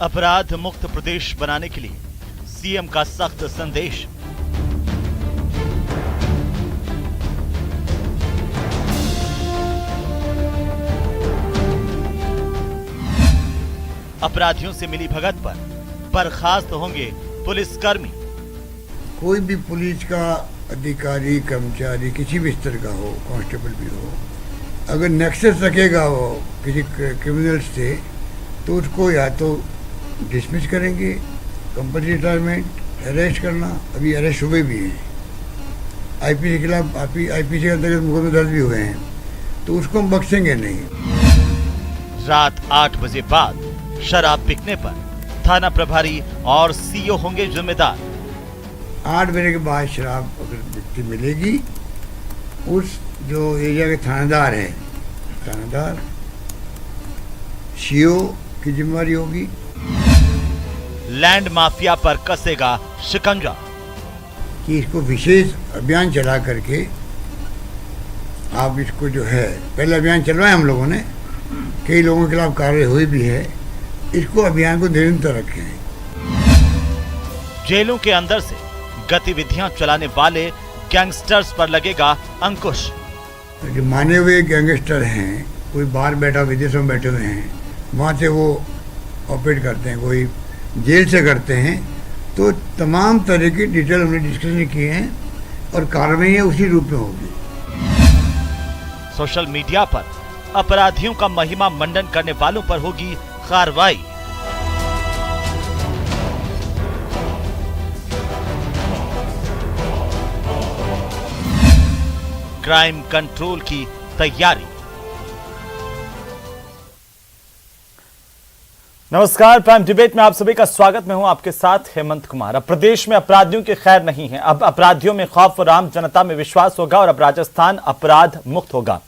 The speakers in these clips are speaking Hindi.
अपराध मुक्त प्रदेश बनाने के लिए सीएम का सख्त संदेश। अपराधियों से मिली भगत पर बर्खास्त होंगे पुलिसकर्मी। कोई भी पुलिस का अधिकारी कर्मचारी किसी भी स्तर का हो, कांस्टेबल भी हो, अगर नेक्सस रखेगा वो किसी क्रिमिनल से तो उसको या तो डिसमिस करेंगे, कंपल्सरी रिटायरमेंट, अरेस्ट करना। अभी अरेस्ट हुए भी हैं, आईपीसी के खिलाफ आईपीसी के अंतर्गत मुकदमे दर्ज भी हुए हैं, तो उसको हम बख्शेंगे नहीं। रात 8 बजे बाद शराब बिकने पर थाना प्रभारी और सीओ होंगे जिम्मेदार। 8 बजे के बाद शराब अगर बिकती मिलेगी, उस जो एरिया के थानेदार हैं, थानेदार सीओ की जिम्मेदारी होगी। लैंड माफिया पर कसेगा शिकंजा कि इसको विशेष अभियान चला करके आप इसको जो है, पहले अभियान चलवाए हम लोगों ने, कई लोगों के खिलाफ कार्रवाई हुई भी है, इसको अभियान को निरंतर रखें। जेलों के अंदर से गतिविधियां चलाने वाले गैंगस्टर्स पर लगेगा अंकुश। जो माने हुए गैंगस्टर हैं, कोई बाहर बैठा, विदेशों में बैठे हुए हैं, वहाँ से वो ऑपरेट करते हैं, कोई जेल से करते हैं, तो तमाम तरह की डिटेल हमने डिस्कशन किए हैं और कार्रवाई उसी रूप में होगी। सोशल मीडिया पर अपराधियों का महिमा मंडन करने वालों पर होगी कार्रवाई। क्राइम कंट्रोल की तैयारी। नमस्कार, प्राइम डिबेट में आप सभी का स्वागत। मैं हूं आपके साथ हेमंत कुमार। अब प्रदेश में अपराधियों की खैर नहीं है। अब अपराधियों में खौफ और आम जनता में विश्वास होगा और अब राजस्थान अपराध मुक्त होगा।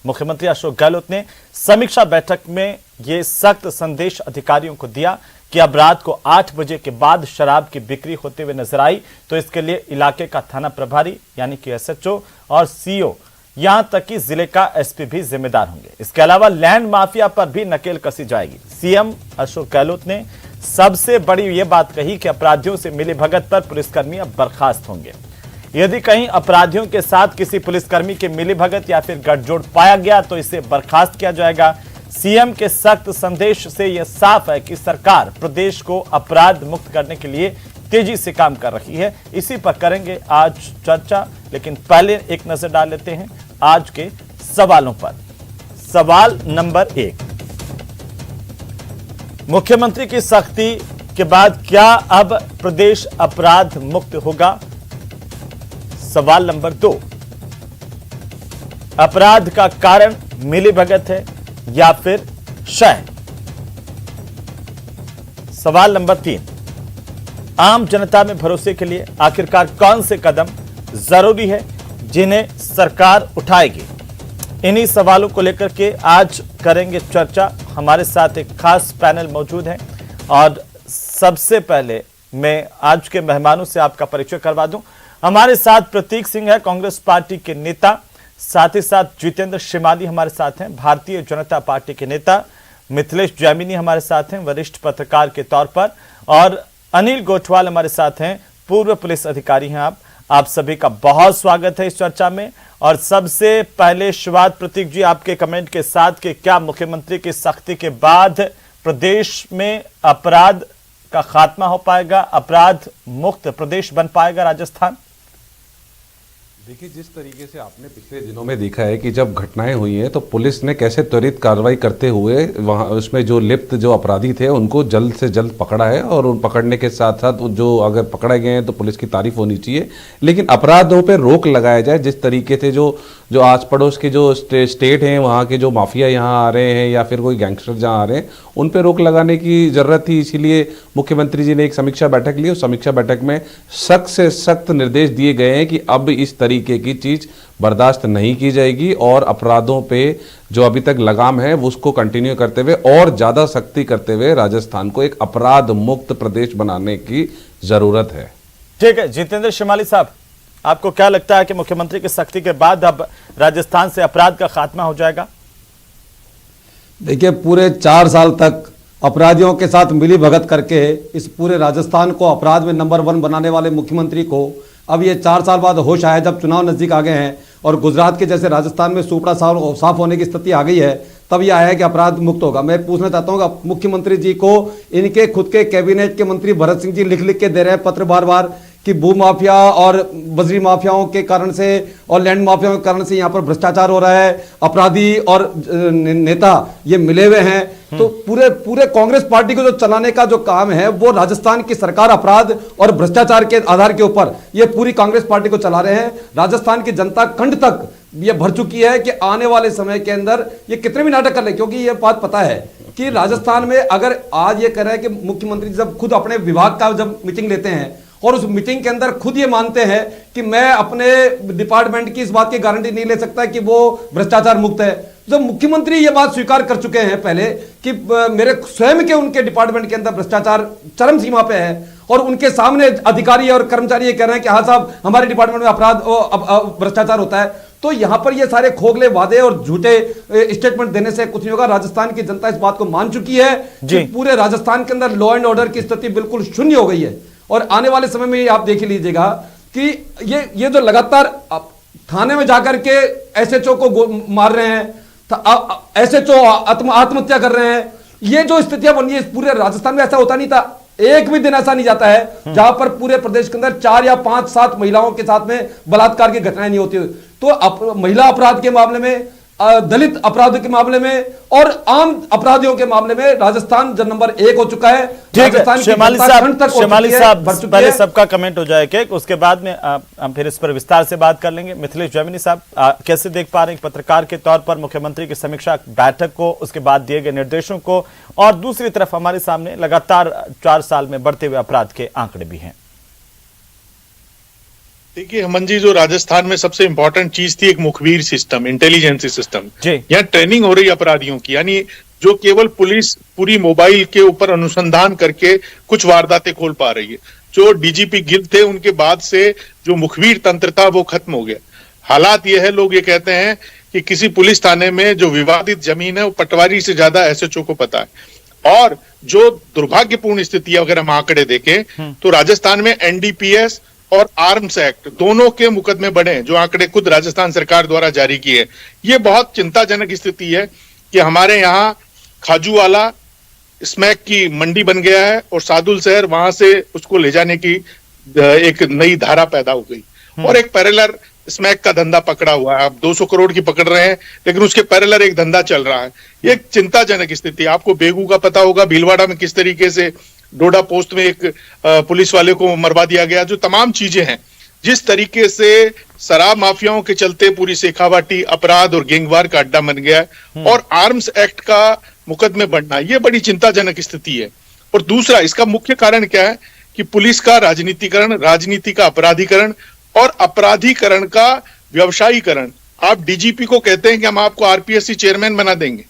मुख्यमंत्री अशोक गहलोत ने समीक्षा बैठक में ये सख्त संदेश अधिकारियों को दिया कि अब रात को 8 बजे के बाद शराब की बिक्री होते हुए नजर आई तो इसके लिए इलाके का थाना प्रभारी यानी कि एसएचओ और सीओ, यहां तक कि जिले का एसपी भी जिम्मेदार होंगे। इसके अलावा लैंड माफिया पर भी नकेल कसी जाएगी। सीएम अशोक गहलोत ने सबसे बड़ी यह बात कही कि अपराधियों से मिली भगत पर पुलिसकर्मी अब बर्खास्त होंगे। यदि कहीं अपराधियों के साथ किसी पुलिसकर्मी के मिली भगत या फिर गठजोड़ पाया गया तो इसे बर्खास्त किया जाएगा। सीएम के सख्त संदेश से यह साफ है कि सरकार प्रदेश को अपराध मुक्त करने के लिए तेजी से काम कर रही है। इसी पर करेंगे आज चर्चा, लेकिन पहले एक नजर डाल लेते हैं आज के सवालों पर। सवाल नंबर 1, मुख्यमंत्री की सख्ती के बाद क्या अब प्रदेश अपराध मुक्त होगा? सवाल नंबर 2, अपराध का कारण मिलीभगत है या फिर शय? सवाल नंबर 3, आम जनता में भरोसे के लिए आखिरकार कौन से कदम जरूरी है जिन्हें सरकार उठाएगी? इन्हीं सवालों को लेकर के आज करेंगे चर्चा। हमारे साथ एक खास पैनल मौजूद है और सबसे पहले मैं आज के मेहमानों से आपका परिचय करवा दूं। हमारे साथ प्रतीक सिंह है, कांग्रेस पार्टी के नेता, साथ ही साथ जितेंद्र शिमाली हमारे साथ हैं, भारतीय जनता पार्टी के नेता। मिथिलेश जैमिनी हमारे साथ हैं, वरिष्ठ पत्रकार के तौर पर, और अनिल गोठवाल हमारे साथ हैं, पूर्व पुलिस अधिकारी हैं। आप सभी का बहुत स्वागत है इस चर्चा में। और सबसे पहले शुरुआत प्रतीक जी आपके कमेंट के साथ कि क्या मुख्यमंत्री की सख्ती के बाद प्रदेश में अपराध का खात्मा हो पाएगा, अपराध मुक्त प्रदेश बन पाएगा राजस्थान? देखिए, जिस तरीके से आपने पिछले दिनों में देखा है कि जब घटनाएं हुई हैं तो पुलिस ने कैसे त्वरित कार्रवाई करते हुए वहां उसमें जो लिप्त जो अपराधी थे उनको जल्द से जल्द पकड़ा है, और उन पकड़ने के साथ साथ जो अगर पकड़े गए हैं तो पुलिस की तारीफ होनी चाहिए। लेकिन अपराधों पे रोक लगाया जाए। जिस तरीके से जो आस पड़ोस के जो स्टेट हैं, वहाँ के जो माफिया यहाँ आ रहे हैं या फिर कोई गैंगस्टर जहाँ आ रहे हैं, उन पे रोक लगाने की जरूरत थी। इसीलिए मुख्यमंत्री जी ने एक समीक्षा बैठक ली। उस समीक्षा बैठक में सख्त से सख्त निर्देश दिए गए हैं कि अब इस तरीके की चीज बर्दाश्त नहीं की जाएगी और अपराधों पे जो अभी तक लगाम है उसको कंटिन्यू करते हुए और ज्यादा सख्ती करते हुए राजस्थान को एक अपराध मुक्त प्रदेश बनाने की जरूरत है। ठीक है, जितेंद्र शिमाली साहब, आपको क्या लगता है कि मुख्यमंत्री की सख्ती के बाद अब राजस्थान से अपराध का खात्मा हो जाएगा? देखिए, पूरे 4 साल तक अपराधियों के साथ मिली भगत करके इस पूरे राजस्थान को अपराध में नंबर 1 बनाने वाले मुख्यमंत्री को अब ये 4 साल बाद होश आया, जब चुनाव नजदीक आ गए हैं और गुजरात के जैसे राजस्थान में सुपड़ा साफ होने की स्थिति आ गई है, तब ये आया है कि अपराध मुक्त होगा। मैं पूछना चाहता हूँ कि मुख्यमंत्री जी को इनके खुद के कैबिनेट के मंत्री भरत सिंह जी लिख के दे रहे हैं पत्र बार बार कि भू माफिया और बजरी माफियाओं के कारण से और लैंड माफियाओं के कारण से यहाँ पर भ्रष्टाचार हो रहा है, अपराधी और नेता ये मिले हुए हैं। तो पूरे कांग्रेस पार्टी को जो चलाने का जो काम है वो राजस्थान की सरकार अपराध और भ्रष्टाचार के आधार के ऊपर ये पूरी कांग्रेस पार्टी को चला रहे हैं। राजस्थान की जनता कंठ तक ये भर चुकी है कि आने वाले समय के अंदर ये कितने भी नाटक कर ले, क्योंकि ये बात पता है कि राजस्थान में अगर आज ये कह रहे हैं कि मुख्यमंत्री जब खुद अपने विभाग का जब मीटिंग लेते हैं और उस मीटिंग के अंदर खुद ये मानते हैं कि मैं अपने डिपार्टमेंट की इस बात की गारंटी नहीं ले सकता कि वो भ्रष्टाचार मुक्त है, जब मुख्यमंत्री ये बात स्वीकार कर चुके हैं पहले कि मेरे स्वयं के उनके डिपार्टमेंट के अंदर भ्रष्टाचार चरम सीमा पे है और उनके सामने अधिकारी और कर्मचारी ये कह रहे हैं कि हाँ साहब हमारे डिपार्टमेंट में अपराध भ्रष्टाचार होता है, तो यहां पर ये सारे खोखले वादे और झूठे स्टेटमेंट देने से कुछ नहीं होगा। राजस्थान की जनता इस बात को मान चुकी है कि पूरे राजस्थान के अंदर लॉ एंड ऑर्डर की स्थिति बिल्कुल शून्य हो गई है और आने वाले समय में आप देख लीजिएगा कि ये जो लगातार थाने में जाकर के एसएचओ को मार रहे हैं, एसएचओ आत्महत्या कर रहे हैं, ये जो स्थितियां बनी है पूरे राजस्थान में ऐसा होता नहीं था। एक भी दिन ऐसा नहीं जाता है जहां पर पूरे प्रदेश के अंदर 4 या 5-7 महिलाओं के साथ में बलात्कार की घटनाएं नहीं होती। तो महिला अपराध के मामले में, दलित अपराध के मामले में और आम अपराधियों के मामले में राजस्थान नंबर 1 हो चुका है। शेमाली साहब पहले सबका कमेंट हो जाएगा, उसके बाद में हम फिर इस पर विस्तार से बात कर लेंगे। मिथिलेश जैमिनी साहब, कैसे देख पा रहे हैं पत्रकार के तौर पर मुख्यमंत्री की समीक्षा बैठक को, उसके बाद दिए गए निर्देशों को, और दूसरी तरफ हमारे सामने लगातार 4 साल में बढ़ते हुए अपराध के आंकड़े भी हैं। देखिए हेमंत जी, जो राजस्थान में सबसे इंपॉर्टेंट चीज थी एक मुखबिर सिस्टम, इंटेलिजेंस सिस्टम। यहाँ ट्रेनिंग हो रही अपराधियों की, यानी जो केवल पुलिस पूरी मोबाइल के ऊपर अनुसंधान करके कुछ वारदातें खोल पा रही है। जो डीजीपी गिल थे उनके बाद से जो मुखबिर तंत्र था वो खत्म हो गया। हालात ये है, लोग ये कहते हैं कि किसी पुलिस थाने में जो विवादित जमीन है वो पटवारी से ज्यादा एसएचओ को पता है। और जो दुर्भाग्यपूर्ण स्थिति है, अगर हम आंकड़े देखें तो राजस्थान में एनडीपीएस और आर्म्स एक्ट दोनों के मुकदमे बढ़े, जो आंकड़े खुद राजस्थान सरकार द्वारा जारी किए। ये बहुत चिंताजनक स्थिति है कि हमारे यहाँ खाजूवाला स्मैक की मंडी बन गया है और सादुल शहर वहां से उसको ले जाने की एक नई धारा पैदा हो गई और एक पैरेलर स्मैक का धंधा पकड़ा हुआ है। आप 200 करोड़ की पकड़ रहे हैं लेकिन उसके पैरेलर एक धंधा चल रहा है। ये एक चिंताजनक स्थिति। आपको बेगू का पता होगा, भीलवाड़ा में किस तरीके से डोडा पोस्ट में एक पुलिस वाले को मरवा दिया गया। जो तमाम चीजें हैं, जिस तरीके से शराब माफियाओं के चलते पूरी शेखावाटी अपराध और गैंगवार का अड्डा बन गया है और आर्म्स एक्ट का मुकदमे बढ़ना, ये बड़ी चिंताजनक स्थिति है। और दूसरा, इसका मुख्य कारण क्या है कि पुलिस का राजनीतिकरण, राजनीति का अपराधीकरण और अपराधीकरण का व्यवसायीकरण। आप डीजीपी को कहते हैं कि हम आपको आरपीएससी चेयरमैन बना देंगे,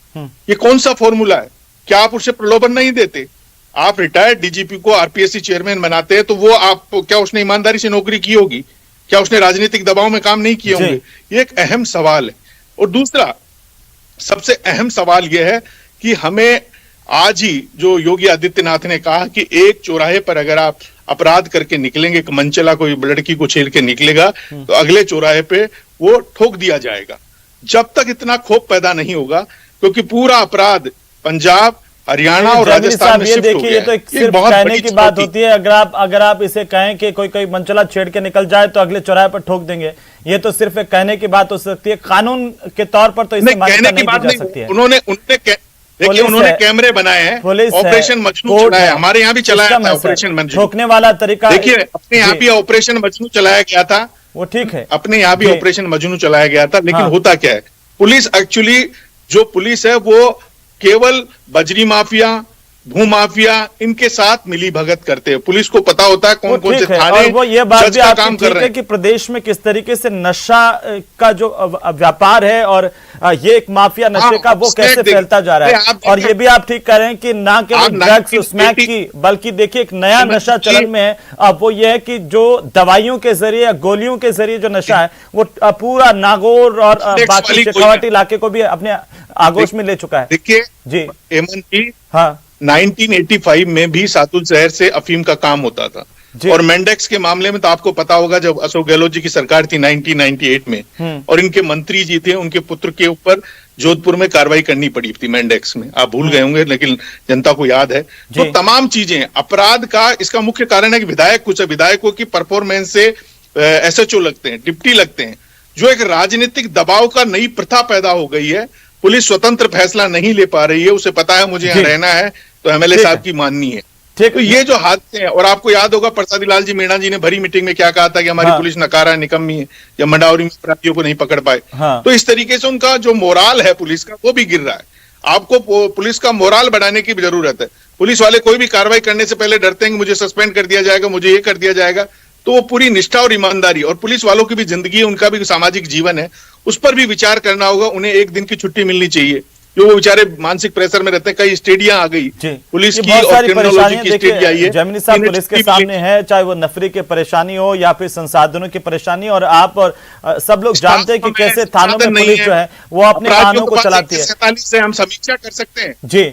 ये कौन सा फॉर्मूला है? क्या आप उसे प्रलोभन नहीं देते? आप रिटायर्ड डीजीपी को आरपीएससी चेयरमैन बनाते हैं तो वो आप क्या उसने ईमानदारी से नौकरी की होगी? क्या उसने राजनीतिक दबाव में काम नहीं किए होंगे? ये एक अहम सवाल है। और दूसरा सबसे अहम सवाल यह है कि हमें आज ही जो योगी आदित्यनाथ ने कहा कि एक चौराहे पर अगर आप अपराध करके निकलेंगे, एक मनचला कोई लड़की को छेड़ के निकलेगा तो अगले चौराहे पे वो ठोक दिया जाएगा। जब तक इतना खौफ पैदा नहीं होगा, क्योंकि पूरा अपराध पंजाब, हरियाणा और राजस्थान में शिफ्ट हो गया। ये तो सिर्फ कहने की बात होती है। अगर आप इसे कहें कि कोई मंचला छेड़ के निकल जाए तो अगले चौराहे पर ठोक देंगे, ये तो सिर्फ एक कहने की बात हो सकती है। कानून के तौर पर तो इसे मान्यता नहीं दी जा सकती है। उन्होंने कैमरे बनाए हैं, ऑपरेशन मजनू चलाया है, हमारे यहाँ भी चलाया था ऑपरेशन मजनू। ठोकने वाला तरीका देखिए, अपने यहाँ भी ऑपरेशन मजनू चलाया गया था, वो ठीक है, अपने यहाँ भी ऑपरेशन मजनू चलाया गया था। लेकिन होता क्या है, पुलिस एक्चुअली जो पुलिस है वो केवल बजरी माफिया, भू माफिया, इनके साथ मिली भगत करते हैं। पुलिस को पता होता है कौन कौन से थाने, और वो ये बात भी आपकी काम कर रहे हैं कि प्रदेश में किस तरीके से नशा का जो व्यापार है और ये एक माफिया नशे का वो कैसे फैलता जा रहा है। और ये भी आप ठीक कह रहे हैं कि ना केवल ड्रग्स स्मैक की, बल्कि देखिए एक नया नशा चलन में है। अब वो ये है कि जो दवाइयों के जरिए या गोलियों के जरिए जो नशा है वो पूरा नागौर और बाकी शेखावाटी इलाके को भी अपने आगोश में ले चुका है। देखिए जी हेमंत जी, हाँ, 1985 में भी सातुल शहर से अफीम का काम होता था। और मेंडेक्स के मामले में तो आपको पता होगा, जब अशोक गहलोत जी की सरकार थी 1998 में, और इनके मंत्री जी थे, उनके पुत्र के ऊपर जोधपुर में कार्रवाई करनी पड़ी थी मेंडेक्स में। आप भूल गए होंगे लेकिन जनता को याद है। तो तमाम चीजें, अपराध का इसका मुख्य कारण है कि कुछ विधायकों की परफॉर्मेंस से एसएचओ लगते हैं, डिप्टी लगते हैं, जो एक राजनीतिक दबाव का नई प्रथा पैदा हो गई है। पुलिस स्वतंत्र फैसला नहीं ले पा रही है, उसे पता है मुझे यहाँ रहना है तो एमएलए साहब की माननी है। तो ये जो हादसे हैं, और आपको याद होगा प्रसादी लाल जी मीणा जी ने भरी मीटिंग में क्या कहा था कि हमारी पुलिस नकारा निकम्मी है, या मंडावरी में अपराधियों को नहीं पकड़ पाए। तो इस तरीके से उनका जो मोराल है पुलिस का, वो भी गिर रहा है। आपको पुलिस का मोराल बढ़ाने की भी जरूरत है। पुलिस वाले कोई भी कार्रवाई करने से पहले डरते हैं कि मुझे सस्पेंड कर दिया जाएगा, मुझे ये कर दिया जाएगा। तो वो पूरी निष्ठा और ईमानदारी, और पुलिस वालों की भी जिंदगी है, उनका भी सामाजिक जीवन है, उस पर भी विचार करना होगा। उन्हें एक दिन की छुट्टी मिलनी चाहिए, जो वो बेचारे मानसिक प्रेशर में रहते हैं। कई स्टेडियां आ गई पुलिस की, और क्रिमिनोलॉजी की स्टेडी आई है। जैमिनी साहब, पुलिस के सामने है, चाहे वो नफरी की परेशानी हो या फिर संसाधनों की परेशानी, और आप और सब लोग जानते हैं कि कैसे थानों में पुलिस जो है वो अपने कानों को चलाती है। 47 से हम समीक्षा कर सकते हैं जी।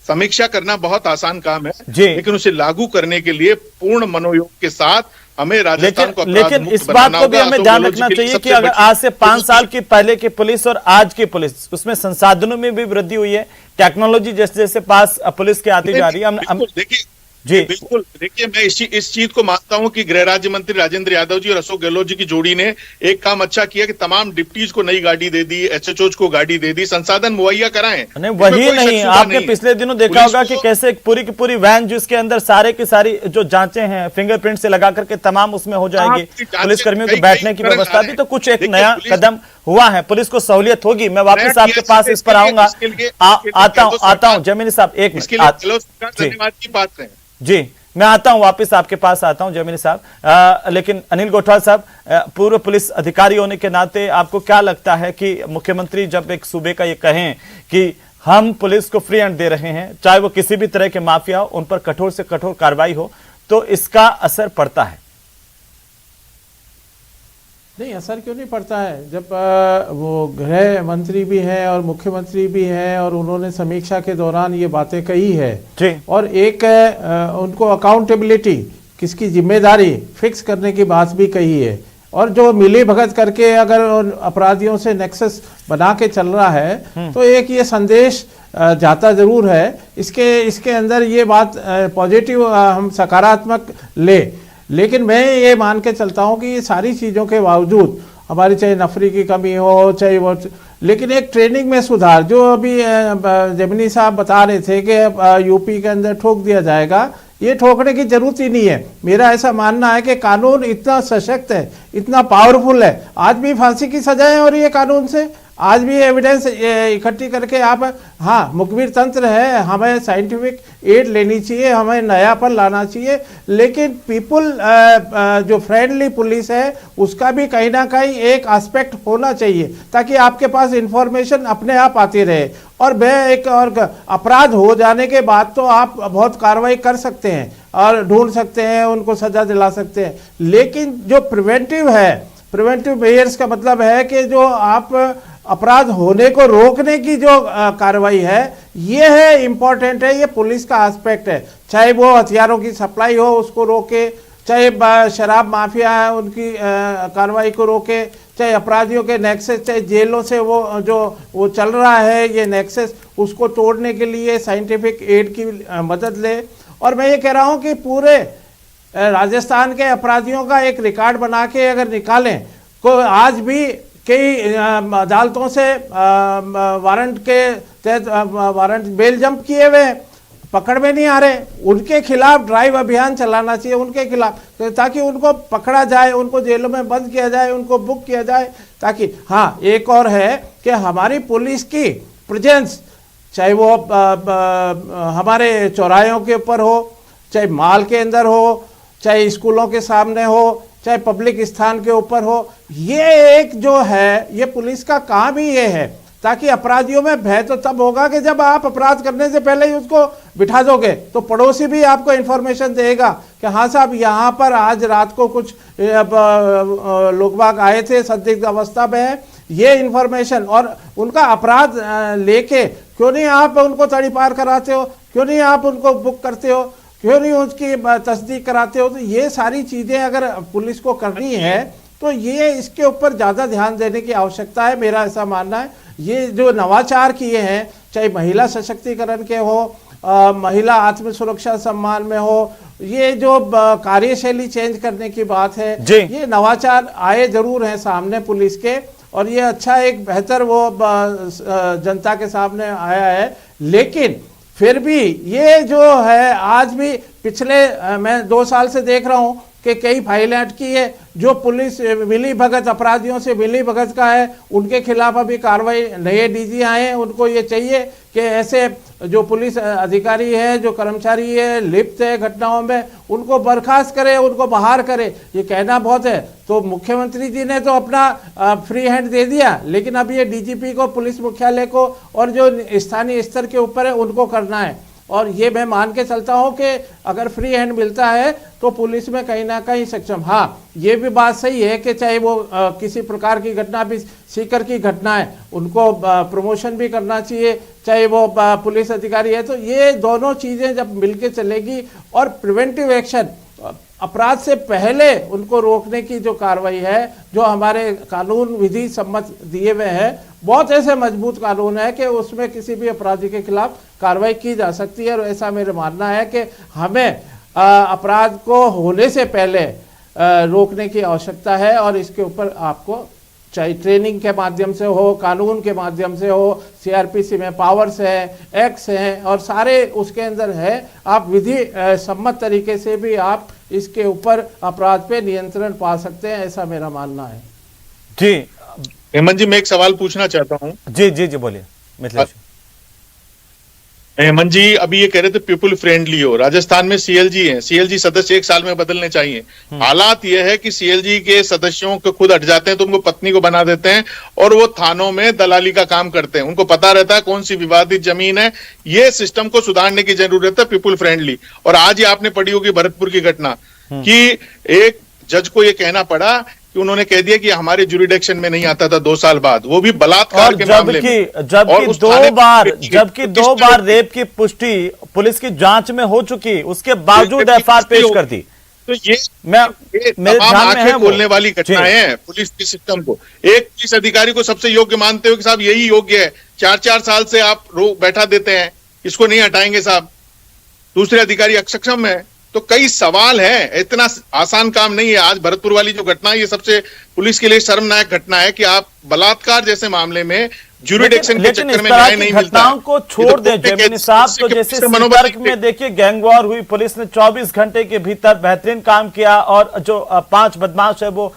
समीक्षा करना बहुत आसान काम है, लेकिन उसे लागू करने के लिए पूर्ण मनोयोग के साथ हमें राजस्थान को लेकिन इस बात को भी हमें ध्यान रखना चाहिए कि अगर आज से 5 साल की पहले की पुलिस और आज की पुलिस, उसमें संसाधनों में भी वृद्धि हुई है, टेक्नोलॉजी जैसे जैसे पास पुलिस के आती जा रही है। देखिए जी बिल्कुल, देखिए मैं इस चीज को मानता हूं कि गृह राज्य मंत्री राजेंद्र यादव जी और अशोक गहलोत जी की जोड़ी ने एक काम अच्छा किया कि तमाम डिप्टीज को नई गाड़ी दे दी, एसएचओज को गाड़ी दे दी, संसाधन मुहैया कराएं। वही नहीं, आपने पिछले दिनों देखा होगा कि कैसे एक पूरी की पूरी वैन जिसके अंदर सारे की सारी जो जांचें हैं फिंगरप्रिंट से लगा करके तमाम उसमें हो जाएगी। पुलिस कर्मियों के बैठने की व्यवस्था भी तो कुछ एक नया कदम हुआ है, पुलिस को सहूलियत होगी। मैं वापस आपके पास इस पर आऊंगा, आता हूं जैमिनी साहब, एक मिनट जी, मैं आता हूं, वापस आपके पास आता हूं जैमिनी साहब। लेकिन अनिल गोठवाल साहब, पूर्व पुलिस अधिकारी होने के नाते आपको क्या लगता है कि मुख्यमंत्री जब एक सूबे का ये कहें कि हम पुलिस को फ्री हैंड दे रहे हैं, चाहे वो किसी भी तरह के माफिया हो, उन पर कठोर से कठोर कार्रवाई हो, तो इसका असर पड़ता है? नहीं, असर क्यों नहीं पड़ता है? जब वो गृह मंत्री भी हैं और मुख्यमंत्री भी हैं और उन्होंने समीक्षा के दौरान ये बातें कही है, और एक उनको अकाउंटेबिलिटी, किसकी जिम्मेदारी फिक्स करने की बात भी कही है, और जो मिली भगत करके अगर अपराधियों से नेक्सस बना के चल रहा है तो एक ये संदेश जाता जरूर है। इसके अंदर ये बात पॉजिटिव, हम सकारात्मक ले, लेकिन मैं ये मान के चलता हूँ कि ये सारी चीज़ों के बावजूद हमारी चाहे नफरी की कमी हो, चाहे वो, लेकिन एक ट्रेनिंग में सुधार, जो अभी जैमिनी साहब बता रहे थे कि यूपी के अंदर ठोक दिया जाएगा, ये ठोकने की जरूरत ही नहीं है। मेरा ऐसा मानना है कि कानून इतना सशक्त है, इतना पावरफुल है, आज भी फांसी की सजा है, और ये कानून से आज भी एविडेंस इकट्ठी करके आप, हाँ मुखबिर तंत्र है, हमें साइंटिफिक एड लेनी चाहिए, हमें नयापन लाना चाहिए, लेकिन पीपल जो फ्रेंडली पुलिस है उसका भी कहीं ना कहीं एक एस्पेक्ट होना चाहिए, ताकि आपके पास इंफॉर्मेशन अपने आप आती रहे। और एक और अपराध हो जाने के बाद तो आप बहुत कार्रवाई कर सकते हैं और ढूंढ सकते हैं, उनको सजा दिला सकते हैं, लेकिन जो प्रिवेंटिव है, प्रिवेंटिव मेजर्स का मतलब है कि जो आप अपराध होने को रोकने की जो कार्रवाई है, ये है इम्पोर्टेंट है, ये पुलिस का एस्पेक्ट है। चाहे वो हथियारों की सप्लाई हो उसको रोके, चाहे शराब माफिया है उनकी कार्रवाई को रोके, चाहे अपराधियों के नेक्सस, चाहे जेलों से वो चल रहा है ये नेक्सस, उसको तोड़ने के लिए साइंटिफिक एड की मदद ले। और मैं ये कह रहा हूँ कि पूरे राजस्थान के अपराधियों का एक रिकॉर्ड बना के अगर निकालें, को आज भी कई अदालतों से वारंट के तहत वारंट बेल जंप किए हुए पकड़ में नहीं आ रहे, उनके खिलाफ ड्राइव अभियान चलाना चाहिए, उनके खिलाफ, ताकि उनको पकड़ा जाए, उनको जेलों में बंद किया जाए, उनको बुक किया जाए, ताकि हाँ एक और है कि हमारी पुलिस की प्रेजेंस, चाहे वो हमारे चौराहों के ऊपर हो, चाहे माल के अंदर हो, चाहे स्कूलों के सामने हो, चाहे पब्लिक स्थान के ऊपर हो, ये एक जो है ये पुलिस का काम ही ये है, ताकि अपराधियों में भय तो तब होगा कि जब आप अपराध करने से पहले ही उसको बिठा दोगे, तो पड़ोसी भी आपको इन्फॉर्मेशन देगा कि हाँ साहब यहाँ पर आज रात को कुछ लोग बाग आए थे, संदिग्ध अवस्था में है, ये इन्फॉर्मेशन, और उनका अपराध लेके क्यों नहीं आप उनको तड़ीपार कराते हो, क्यों नहीं आप उनको बुक करते हो, क्यों नहीं उसकी तस्दीक कराते हो? तो ये सारी चीज़ें अगर पुलिस को करनी है तो ये इसके ऊपर ज़्यादा ध्यान देने की आवश्यकता है, मेरा ऐसा मानना है। ये जो नवाचार किए हैं, चाहे महिला सशक्तिकरण के हो, महिला आत्म सुरक्षा सम्मान में हो, ये जो कार्यशैली चेंज करने की बात है, ये नवाचार आए जरूर हैं सामने पुलिस के, और ये अच्छा एक बेहतर वो जनता के सामने आया है। लेकिन फिर भी ये जो है आज भी पिछले मैं 2 साल से देख रहा हूँ कि कई फाइलें अटकी है, जो पुलिस मिली भगत अपराधियों से मिली भगत का है, उनके खिलाफ अभी कार्रवाई, नए डीजी आए हैं, उनको ये चाहिए कि ऐसे जो पुलिस अधिकारी है, जो कर्मचारी है, लिप्त है घटनाओं में, उनको बर्खास्त करे, उनको बाहर करे। ये कहना बहुत है, तो मुख्यमंत्री जी ने तो अपना फ्री हैंड दे दिया, लेकिन अब ये डीजीपी को, पुलिस मुख्यालय को और जो स्थानीय स्तर के ऊपर है उनको करना है। और ये मैं मान के चलता हूँ कि अगर फ्री हैंड मिलता है तो पुलिस में कहीं ना कहीं सक्षम। हाँ, ये भी बात सही है कि चाहे वो किसी प्रकार की घटना भी, सीकर की घटना है, उनको प्रमोशन भी करना चाहिए, चाहे वो पुलिस अधिकारी है। तो ये दोनों चीज़ें जब मिलके चलेगी और प्रिवेंटिव एक्शन, अपराध से पहले उनको रोकने की जो कार्रवाई है, जो हमारे कानून विधि सम्मत दिए हुए हैं, बहुत ऐसे मजबूत कानून है कि उसमें किसी भी अपराधी के खिलाफ कार्रवाई की जा सकती है। और ऐसा मेरा मानना है कि हमें अपराध को होने से पहले रोकने की आवश्यकता है, और इसके ऊपर आपको चाहे ट्रेनिंग के माध्यम से हो, कानून के माध्यम से हो, सीआरपीसी में पावर्स है, एक्ट्स हैं और सारे उसके अंदर है, आप विधि सम्मत तरीके से भी आप इसके ऊपर अपराध पे नियंत्रण पा सकते हैं, ऐसा मेरा मानना है। जी हेमंत जी, मैं एक सवाल पूछना चाहता हूँ। जी जी जी बोलिए मिथिलेश। हेमंत जी अभी ये कह रहे थे पीपुल फ्रेंडली हो, राजस्थान में सीएलजी हैं, सीएलजी सदस्य 1 साल में बदलने चाहिए। हालात ये है कि सीएलजी के सदस्यों को खुद हट जाते हैं तो उनको पत्नी को बना देते हैं और वो थानों में दलाली का काम करते हैं। उनको पता रहता है कौन सी विवादित जमीन है। ये सिस्टम को सुधारने की जरूरत है, पीपुल फ्रेंडली। और आज ही आपने पढ़ी होगी भरतपुर की घटना कि एक जज को ये कहना पड़ा कि उन्होंने कह दिया कि हमारे जुरिडिक्शन में नहीं आता था 2 साल बाद, वो भी बलात्कार के मामले में। जबकि दो बार रेप की पुष्टि पुलिस की जांच में हो चुकी, उसके बावजूद एफआईआर पेश कर दी। तो ये मेरे ध्यान में है, खोलने वाली घटनाएं हैं पुलिस के सिस्टम को। एक पुलिस अधिकारी को सबसे योग्य मानते हो कि साहब यही योग्य है, 4-4 साल से आप रोक बैठा देते हैं, इसको नहीं हटाएंगे साहब, दूसरे अधिकारी अक्षम है। तो कई सवाल हैं, इतना आसान काम नहीं है। आज भरतपुर वाली जो घटना है, ये सबसे पुलिस के लिए शर्मनाक घटना है कि आप बलात्कार जैसे मामले में जुरिडिक्शन के चक्कर में न्याय नहीं मिलता। घटनाओं को छोड़ दें जेमिनी साहब, तो जैसे सीकर में देखिए गैंग वॉर हुई, पुलिस ने 24 घंटे के भीतर बेहतरीन काम किया और जो 5 बदमाश है वो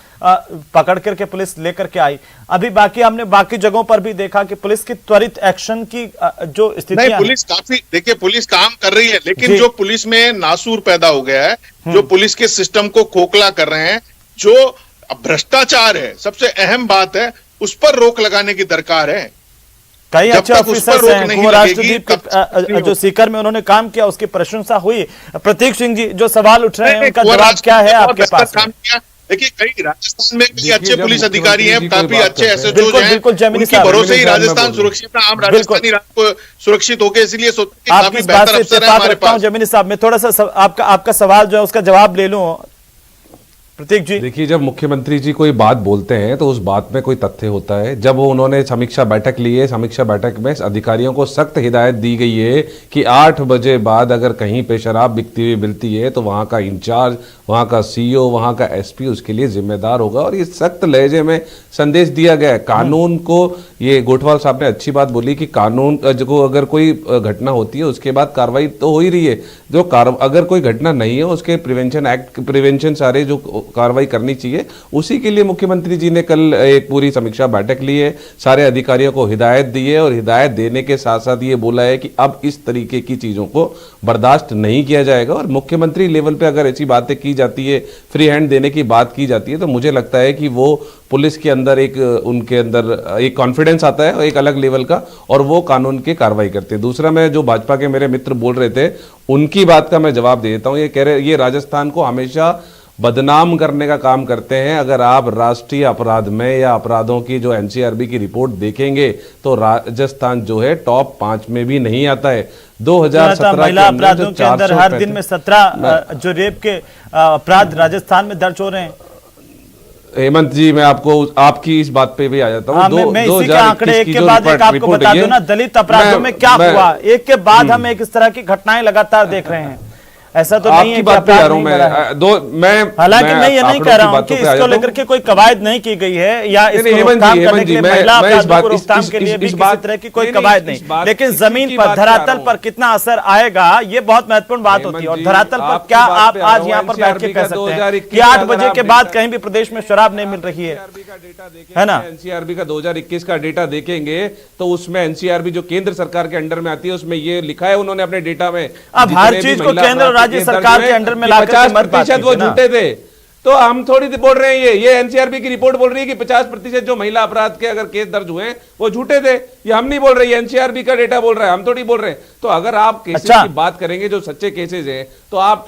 पकड़ करके पुलिस लेकर के आई। अभी बाकी हमने बाकी जगहों पर भी देखा कि पुलिस की त्वरित एक्शन की जो स्थिति, पुलिस काफी, देखिए पुलिस काम कर रही है, लेकिन जो पुलिस में नासूर पैदा हो गया है, जो पुलिस के सिस्टम को खोखला कर रहे हैं, जो भ्रष्टाचार है, सबसे अहम बात है, उस पर रोक लगाने की दरकार है। कई अच्छे ऑफिसर्स हैं, कुंवर राष्ट्रदीप जो सीकर में उन्होंने काम किया, उसकी प्रशंसा हुई। प्रतीक सिंह जी, जो सवाल उठ रहे हैं उनका जवाब क्या है आपके पास? देखिए कई राजस्थान में कई अच्छे पुलिस अधिकारी हैं, काफी अच्छे एसएचओ हैं, उनके भरोसे ही राजस्थान सुरक्षित है। आम राजस्थानी को सुरक्षित होकर इसलिए काफी बेहतर अफसर है हमारे पास। जेमिनी साहब, मैं थोड़ा सा आपका सवाल जो है उसका जवाब ले लूं। प्रतीक जी, देखिए जब मुख्यमंत्री जी कोई बात बोलते हैं तो उस बात में कोई तथ्य होता है। जब उन्होंने समीक्षा बैठक ली है, समीक्षा बैठक में अधिकारियों को सख्त हिदायत दी गई है कि 8 बजे बाद अगर कहीं पे शराब बिकती हुई मिलती है तो वहां का इंचार्ज, वहां का सीईओ, वहां का एसपी उसके लिए जिम्मेदार होगा। और ये सख्त लहजे में संदेश दिया गया है। कानून को, ये गोठवाल साहब ने अच्छी बात बोली कि कानून को अगर कोई घटना होती है उसके बाद कार्रवाई तो हो ही रही है। जो अगर कोई घटना नहीं है उसके प्रिवेंशन सारे जो कार्रवाई करनी चाहिए, उसी के लिए मुख्यमंत्री जी ने कल एक पूरी समीक्षा बैठक ली है, सारे अधिकारियों को हिदायत दी है और हिदायत देने के साथ साथ ये बोला है कि अब इस तरीके की चीजों को बर्दाश्त नहीं किया जाएगा। और मुख्यमंत्री लेवल पे अगर ऐसी बातें की जाती है, फ्री हैंड देने की बात की जाती है, तो मुझे लगता है कि वो पुलिस के अंदर उनके अंदर एक कॉन्फिडेंस आता है एक अलग लेवल का, और वो कानून की कार्रवाई करते हैं। दूसरा, मैं जो भाजपा के मेरे मित्र बोल रहे थे उनकी बात का मैं जवाब दे देता हूं। ये कह रहे, ये राजस्थान को हमेशा बदनाम करने का काम करते हैं। अगर आप राष्ट्रीय अपराध में या अपराधों की जो एनसीआरबी की रिपोर्ट देखेंगे तो राजस्थान जो है टॉप 5 में भी नहीं आता है। 2017 महिला अपराधों के अंदर हर दिन में 17 जो रेप के अपराध राजस्थान में दर्ज हो रहे हैं। हेमंत जी, मैं आपको आपकी इस बात पे भी आ जाता हूँ। मैं इसी के आंकड़े एक के बाद एक आपको बता दूं ना, दलित अपराधों में क्या हुआ, एक के बाद हम एक इस तरह की घटनाएं लगातार देख रहे हैं। ऐसा तो नहीं है कि अपराध नहीं बढ़ा है। हालांकि मैं ये नहीं कह रहा हूं कि इसको लेकर के कोई कवायद नहीं की गई है या इसको रोकथाम करने के लिए, महिला अपराधों को रोकथाम के लिए भी किसी तरह की कोई कवायद नहीं, लेकिन जमीन पर धरातल पर कितना असर आएगा ये बहुत महत्वपूर्ण बात होती है। और धरातल पर क्या आप आज यहाँ पर बैठ के कह सकते हैं कि 8 बजे के बाद कहीं भी प्रदेश में शराब नहीं मिल रही है ना? एनसीआरबी का 2021 का डेटा देखेंगे तो उसमें एनसीआरबी जो केंद्र सरकार के अंडर में आती है उसमें ये लिखा है उन्होंने अपने डेटा में। अब हर चीज को केंद्र राज्य सरकार के अंडर में लाकर 50% वो झूठे थे, तो हम थोड़ी बोल रहे हैं ये एनसीआरबी की रिपोर्ट बोल रही है कि 50% जो महिला अपराध के अगर केस दर्ज हुए वो झूठे थे। ये हम नहीं बोल रहे, एनसीआरबी का डेटा बोल रहा है, हम थोड़ी बोल रहे हैं। तो अगर आप केसेस की बात करेंगे जो सच्चे केसेस हैं तो आप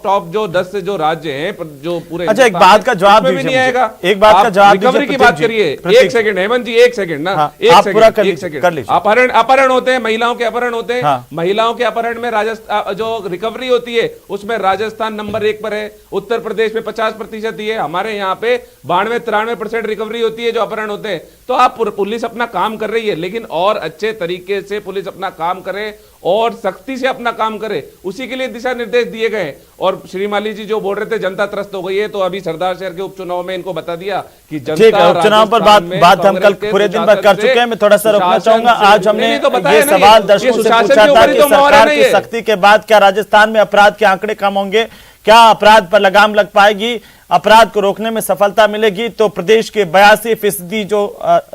टॉप जो 10 से जो राज्य हैं जो पूरे, अच्छा एक बात का जवाब भी नहीं आएगा। एक बात का जवाब रिकवरी की बात करिए। एक सेकंड हेमंत जी, एक सेकंड ना, एक सेकंड। अपहरण होते हैं, महिलाओं के अपहरण होते हैं। महिलाओं के अपहरण में राजस्थान जो रिकवरी होती है उसमें राजस्थान नंबर 1 पर है, उत्तर प्रदेश में 50% ही है, हमारे यहाँ पे 92-93% रिकवरी होती है जो अपहरण होते हैं। तो आप पुलिस अपना काम कर रही है, लेकिन और अच्छे तरीके से पुलिस अपना काम करे और सख्ती से अपना काम करे, उसी के लिए दिशा निर्देश दिए गए। और श्रीमाली जी जो बोल रहे थे जनता त्रस्त हो गई है, तो अभी सरदार शहर के उपचुनाव में इनको बता दिया कि जनता उपचुनाव पर बात हम कल पूरे दिन भर कर चुके हैं। मैं थोड़ा सा रोकना चाहूंगा। आज हमने ये सवाल दर्शकों से पूछा था कि सरकार की सख्ती के बाद क्या राजस्थान में अपराध के आंकड़े कम होंगे, क्या अपराध पर लगाम लग पाएगी, अपराध को रोकने में सफलता मिलेगी। तो प्रदेश के 82% जो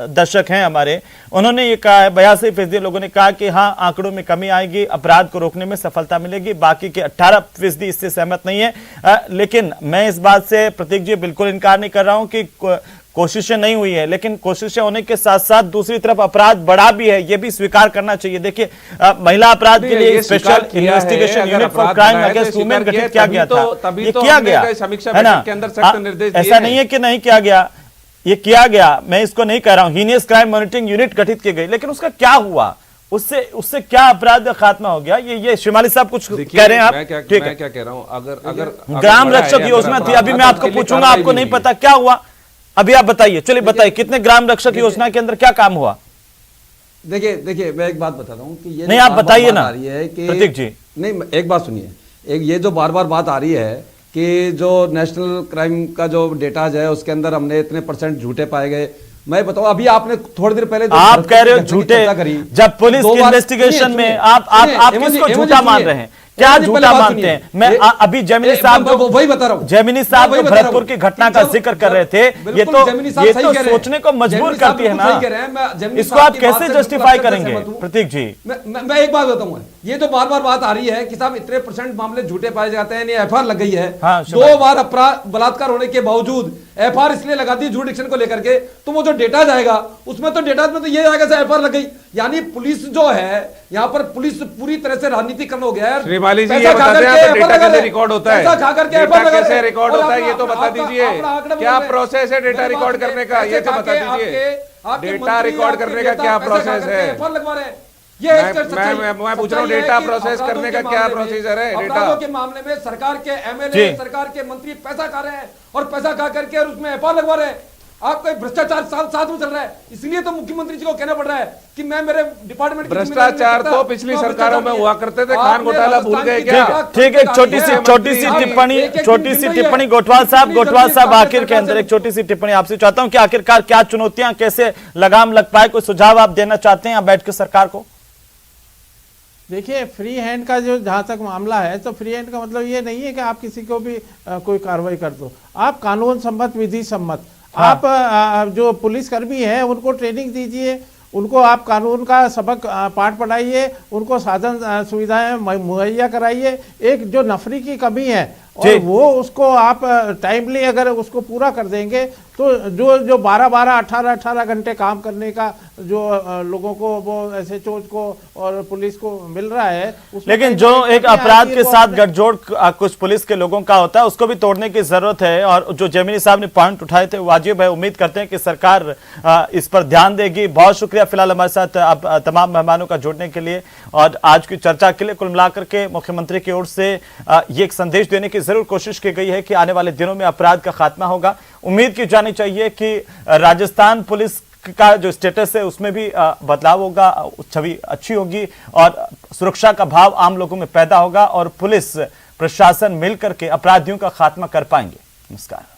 दर्शक हैं हमारे, उन्होंने ये कहा है, 82% लोगों ने कहा कि हाँ आंकड़ों में कमी आएगी, अपराध को रोकने में सफलता मिलेगी। बाकी के 18% इससे सहमत नहीं है। लेकिन मैं इस बात से प्रतीक जी बिल्कुल इनकार नहीं कर रहा हूं कि कोशिशें नहीं हुई है, लेकिन कोशिशें होने के साथ साथ दूसरी तरफ अपराध बढ़ा भी है, ये भी स्वीकार करना चाहिए। देखिए महिला अपराध के लिए special investigation unit for crime against women गठित किया गया था, ये किया गया है ना? ऐसा नहीं है कि नहीं किया गया, ये किया गया, मैं इसको नहीं कह रहा हूं। हीनियस क्राइम मॉनिटरिंग यूनिट गठित की गई, लेकिन उसका क्या हुआ, उससे क्या अपराध का खात्मा हो गया? ये शिमाली साहब कुछ कह रहे हैं आप? ठीक है, क्या कह रहा हूं, अगर ग्राम रक्षक योजना थी, अभी मैं आपको पूछूंगा, आपको नहीं पता क्या हुआ, अभी आप बताइए। चलिए बताइए, कितने ग्राम रक्षक योजना के अंदर क्या काम हुआ? देखिए मैं एक बात बताता हूँ कि ये नहीं आप बताइए ना प्रतीक जी। नहीं एक बात सुनिए, एक ये जो बार बार बात आ रही है कि जो नेशनल क्राइम का जो डेटा है उसके अंदर हमने इतने % झूठे पाए गए। मैं बताऊं, अभी आपने थोड़ी देर पहले आप कह रहे हो झूठे, जब पुलिस की इन्वेस्टिगेशन में आप किसको झूठा मान रहे हैं? क्या झूठा मानते हैं? मैं अभी जैमिनी साहब वही बता रहा हूं, जैमिनी साहब जो भरतपुर की घटना का जिक्र कर रहे थे, ये तो सोचने को मजबूर करती है ना। इसको आप कैसे जस्टिफाई करेंगे प्रतीक जी? मैं एक बात बताऊंगा, ये तो बार बार बात आ रही है कि साहब इतने % मामले झूठे पाए जाते हैं, एफआईआर लग गई है। 2 बार अपराध बलात्कार होने के बावजूद एफआईआर इसलिए लगा दी जुडिक्शन को लेकर के, तो वो जो डेटा जाएगा उसमें तो डेटा में तो ये आएगा एफआईआर लग गई। यानी पुलिस जो है यहाँ पर पुलिस पूरी तरह से राजनीतिकरण हो गया है। श्रीमाली जी ये बता दें डेटा कैसे रिकॉर्ड होता है, डेटा कैसे रिकॉर्ड होता है ये तो बता दीजिए। क्या प्रोसेस है डेटा रिकॉर्ड करने का, ये तो बता दीजिए। डेटा रिकॉर्ड करने का क्या प्रोसेस है? मैं पूछ रहा हूँ डेटा प्रोसेस करने का क्या प्रोसीजर है? डेटा के मामले में सरकार के एमएलए, सरकार के मंत्री पैसा खा रहे हैं और पैसा खा करके उसमें एफआईआर लगवा रहे हैं। आपका भ्रष्टाचार साथ में चल रहा है, इसलिए तो मुख्यमंत्री जी को कहना पड़ रहा है कि मैं मेरे डिपार्टमेंट। भ्रष्टाचार तो पिछली सरकारों में हुआ करते थे, खान घोटाला भूल गए क्या? ठीक है, छोटी सी टिप्पणी गोठवाल साहब आखिर के अंदर एक छोटी सी टिप्पणी आपसे चाहता हूं कि आखिरकार क्या चुनौतियां, कैसे लगाम लग पाए, कोई सुझाव आप देना चाहते हैं बैठ के सरकार को? देखिए फ्री हैंड का जो जहाँ तक मामला है, तो फ्री हैंड का मतलब ये नहीं है कि आप किसी को भी कोई कार्रवाई कर दो। आप कानून सम्मत, विधि सम्मत, आप जो पुलिसकर्मी हैं उनको ट्रेनिंग दीजिए, उनको आप कानून का सबक पाठ पढ़ाइए, उनको साधन सुविधाएं मुहैया कराइए। एक जो नफरी की कमी है और वो उसको आप टाइमली अगर उसको पूरा कर देंगे तो जो 12-12, 18-18 घंटे काम करने का जो लोगों को वो SHO को और पुलिस को मिल रहा है, लेकिन जो एक अपराध के साथ गठजोड़ कुछ पुलिस के लोगों का होता है उसको भी तोड़ने की जरूरत है। और जो जेमिनी साहब ने पॉइंट उठाए थे वाजिब है, उम्मीद करते हैं कि सरकार इस पर ध्यान देगी। बहुत शुक्रिया फिलहाल हमारे साथ आप तमाम मेहमानों का जुड़ने के लिए और आज की चर्चा के लिए। कुल मिलाकर के मुख्यमंत्री की ओर से ये एक संदेश देने की जरूर कोशिश की गई है कि आने वाले दिनों में अपराध का खात्मा होगा। उम्मीद की जानी चाहिए कि राजस्थान पुलिस का जो स्टेटस है उसमें भी बदलाव होगा, छवि अच्छी होगी और सुरक्षा का भाव आम लोगों में पैदा होगा और पुलिस प्रशासन मिलकर के अपराधियों का खात्मा कर पाएंगे। नमस्कार।